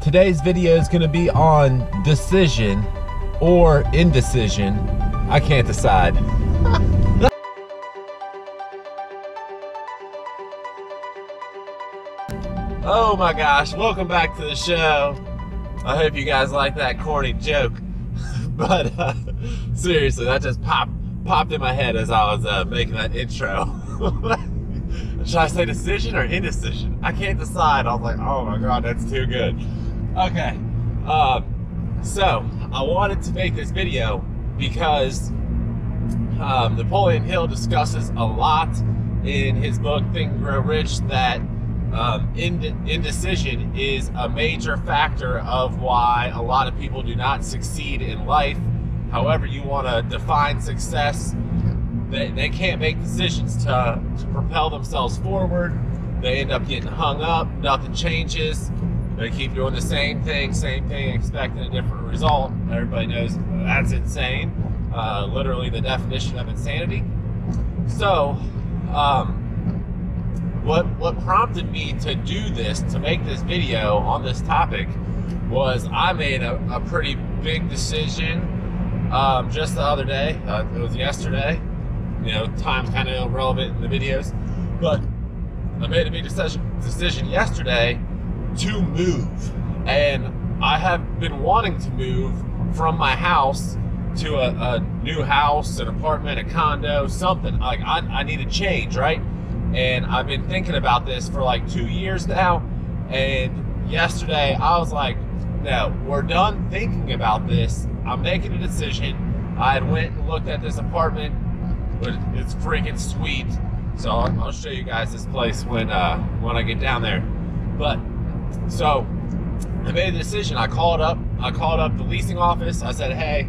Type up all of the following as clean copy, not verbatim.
Today's video is going to be on decision or indecision. I can't decide. Oh my gosh, welcome back to the show. I hope you guys like that corny joke. But seriously, that just popped in my head as I was making that intro. Should I say decision or indecision? I can't decide. I was like, oh my god, that's too good. Okay, so I wanted to make this video because Napoleon Hill discusses a lot in his book Think and Grow Rich that indecision is a major factor of why a lot of people do not succeed in life. However you want to define success, they can't make decisions to propel themselves forward. They end up getting hung up, nothing changes. They keep doing the same thing, expecting a different result. Everybody knows that's insane. Literally the definition of insanity. So, what prompted me to do this, to make this video on this topic, was I made a pretty big decision just the other day. It was yesterday. You know, time's kind of irrelevant in the videos, but I made a big decision yesterday to move. And I have been wanting to move from my house to a new house, an apartment, a condo, something. Like, I need a change, right? And I've been thinking about this for like 2 years now. And yesterday I was like, no, we're done thinking about this. I'm making a decision. I had went and looked at this apartment, but it's freaking sweet. So I'll show you guys this place when I get down there. But so I made a decision. I called up the leasing office. I said, hey,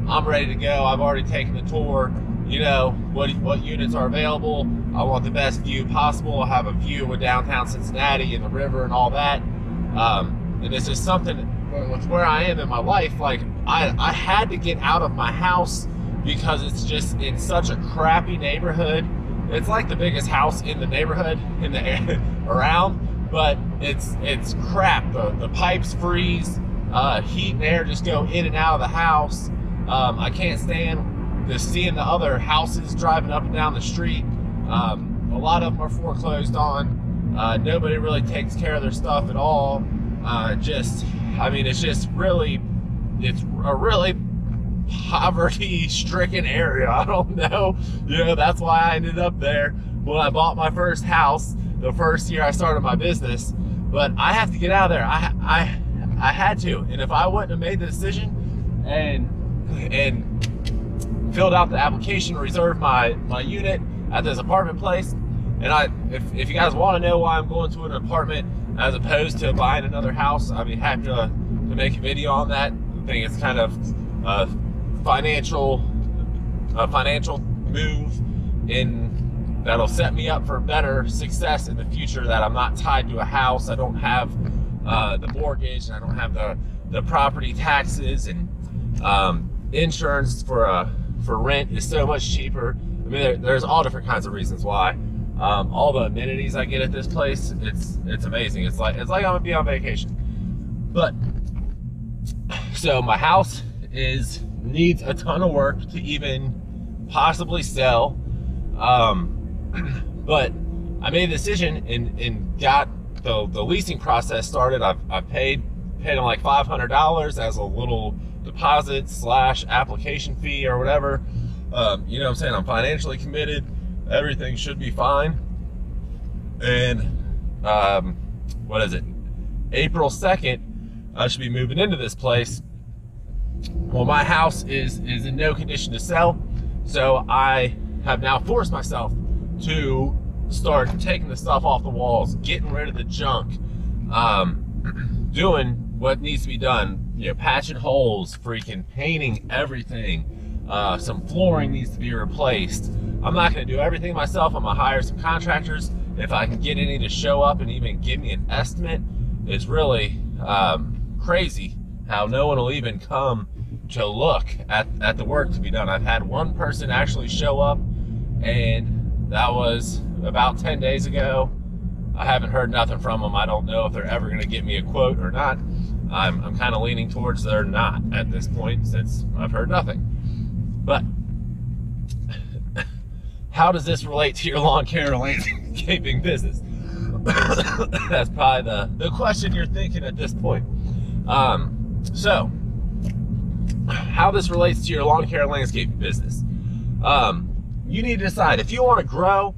I'm ready to go. I've already taken the tour. You know, what units are available. I want the best view possible. I have a view of downtown Cincinnati and the river and all that. And it's just something with where I am in my life. Like, I had to get out of my house because it's just in such a crappy neighborhood. It's like the biggest house in the neighborhood in the around, but it's crap. The pipes freeze. Heat and air just go in and out of the house. I can't stand just seeing the other houses driving up and down the street. A lot of them are foreclosed on. Nobody really takes care of their stuff at all. I mean, it's a really poverty-stricken area. I don't know. You know, that's why I ended up there when I bought my first house, the first year I started my business. But I have to get out of there. I had to. And if I wouldn't have made the decision and filled out the application, reserved my unit at this apartment place, and if you guys want to know why I'm going to an apartment as opposed to buying another house, I'd be happy to make a video on that. I think it's kind of a financial move that'll set me up for better success in the future, that I'm not tied to a house. I don't have the mortgage, and I don't have the property taxes, and insurance for rent is so much cheaper. I mean, there's all different kinds of reasons why. All the amenities I get at this place, it's amazing. It's like I'm gonna be on vacation. But so my house needs a ton of work to even possibly sell. But I made a decision and got the leasing process started. I've paid them like $500 as a little deposit / application fee or whatever. You know what I'm saying? I'm financially committed. Everything should be fine. And what is it? April 2nd, I should be moving into this place. Well, my house is in no condition to sell, so I have now forced myself to start taking the stuff off the walls, getting rid of the junk, doing what needs to be done. You know, patching holes, freaking painting everything. Some flooring needs to be replaced. I'm not going to do everything myself. I'm going to hire some contractors. If I can get any to show up and even give me an estimate, it's really crazy how no one will even come to look at the work to be done. I've had one person actually show up, and that was about 10 days ago. I haven't heard nothing from them. I don't know if they're ever going to get me a quote or not. I'm kind of leaning towards they're not at this point, since I've heard nothing. But how does this relate to your lawn care or landscaping business? That's probably the question you're thinking at this point. So how this relates to your lawn care and landscaping business. You need to decide if you want to grow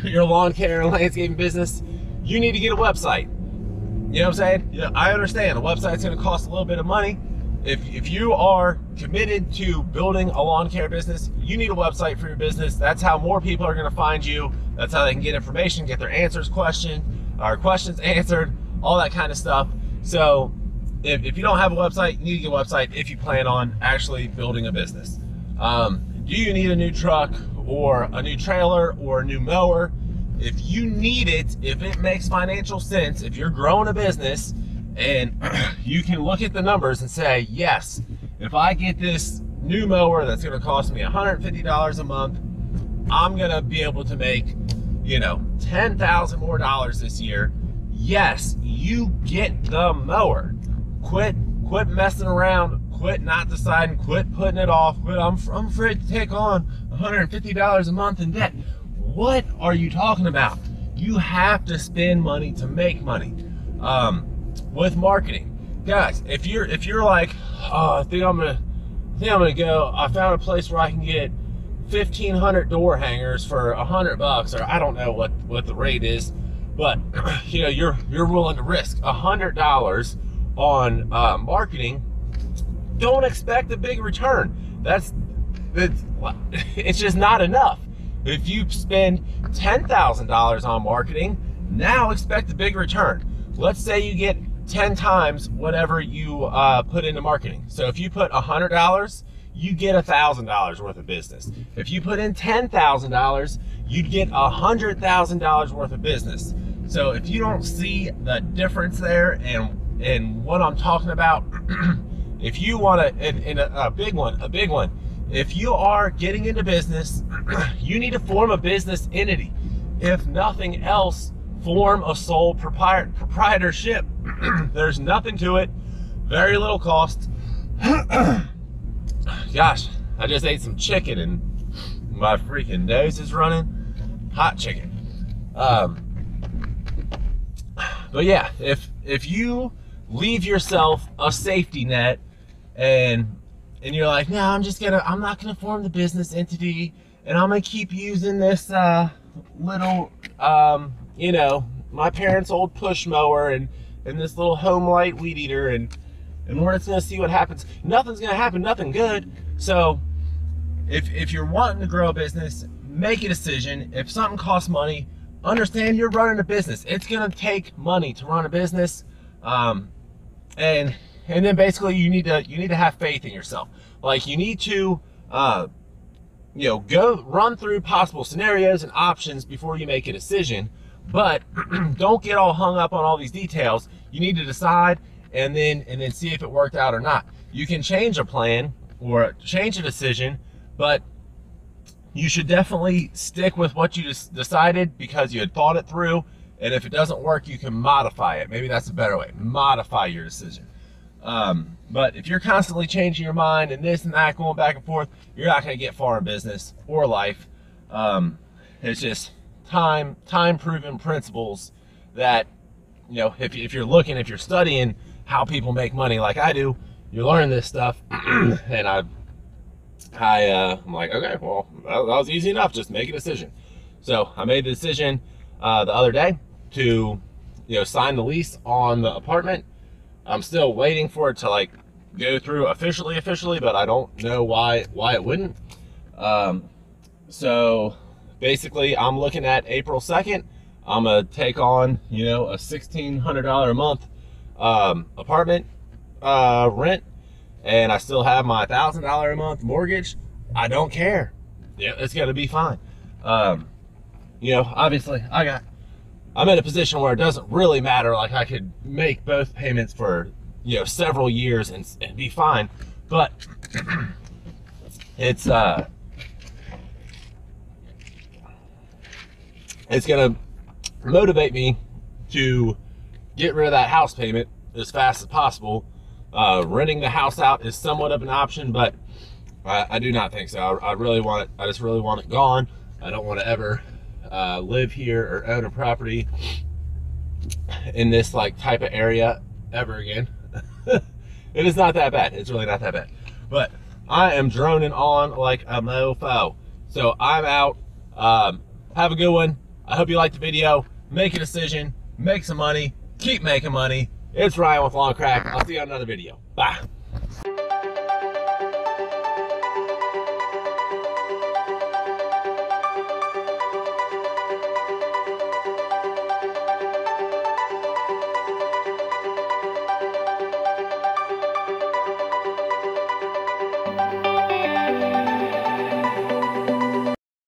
your lawn care and landscaping business, you need to get a website. You know what I'm saying? You know, I understand a website's going to cost a little bit of money. If you are committed to building a lawn care business, you need a website for your business. That's how more people are going to find you. That's how they can get information, get their questions answered, all that kind of stuff. So if you don't have a website, you need to get a website if you plan on actually building a business. Do you need a new truck or a new trailer or a new mower? If you need it, if it makes financial sense, if you're growing a business and you can look at the numbers and say, yes, if I get this new mower that's going to cost me $150 a month, I'm going to be able to make, you know, $10,000 more this year. Yes, you get the mower. Quit messing around. Quit not deciding. Quit putting it off. I'm afraid to take on $150 a month in debt. What are you talking about? You have to spend money to make money. With marketing, guys, if you're like, oh, I think I'm gonna go. I found a place where I can get 1,500 door hangers for $100, or I don't know what the rate is, but you know, you're willing to risk $100 on marketing. Don't expect a big return. It's just not enough. If you spend $10,000 on marketing, now expect a big return. Let's say you get 10 times whatever you put into marketing. So if you put $100, you get $1,000 worth of business. If you put in $10,000, you'd get $100,000 worth of business. So if you don't see the difference there and what I'm talking about, if you want to, and a big one, if you are getting into business, you need to form a business entity. If nothing else, form a sole proprietorship. There's nothing to it, very little cost. Gosh, I just ate some chicken and my freaking nose is running. Hot chicken. But yeah, if you leave yourself a safety net and you're like, no, I'm not gonna form the business entity, and I'm gonna keep using this little, you know, my parents' old push mower and this little home light weed eater, and we're just gonna see what happens. Nothing's gonna happen, nothing good. So if you're wanting to grow a business, make a decision. If something costs money, understand you're running a business. It's gonna take money to run a business, and then basically you need to have faith in yourself. Like, you need to you know, go run through possible scenarios and options before you make a decision, but don't get all hung up on all these details. You need to decide and then see if it worked out or not. You can change a plan or change a decision, but you should definitely stick with what you just decided because you had thought it through. And if it doesn't work, you can modify it. Maybe that's a better way. Modify your decision. But if you're constantly changing your mind and this and that, going back and forth, you're not going to get far in business or life. It's just time-proven principles that, you know, if you're studying how people make money like I do, you learn this stuff. And I'm like, okay, well, that was easy enough. Just make a decision. So I made the decision the other day to, you know, sign the lease on the apartment. I'm still waiting for it to like go through officially, but I don't know why it wouldn't. So basically I'm looking at April 2nd. I'm gonna take on, you know, a $1,600 a month apartment rent, and I still have my $1,000 a month mortgage. I don't care. Yeah, it's gonna be fine. You know, obviously I'm in a position where it doesn't really matter. Like, I could make both payments for, you know, several years and be fine. But it's gonna motivate me to get rid of that house payment as fast as possible renting the house out is somewhat of an option, but I do not think so. I really want it. I just really want it gone. I don't want to ever live here or own a property in this like type of area ever again. It is not that bad. It's really not that bad. But I am droning on like a mofo. So I'm out. Have a good one. I hope you liked the video. Make a decision. Make some money. Keep making money. It's Ryan with Long Crack. I'll see you on another video. Bye.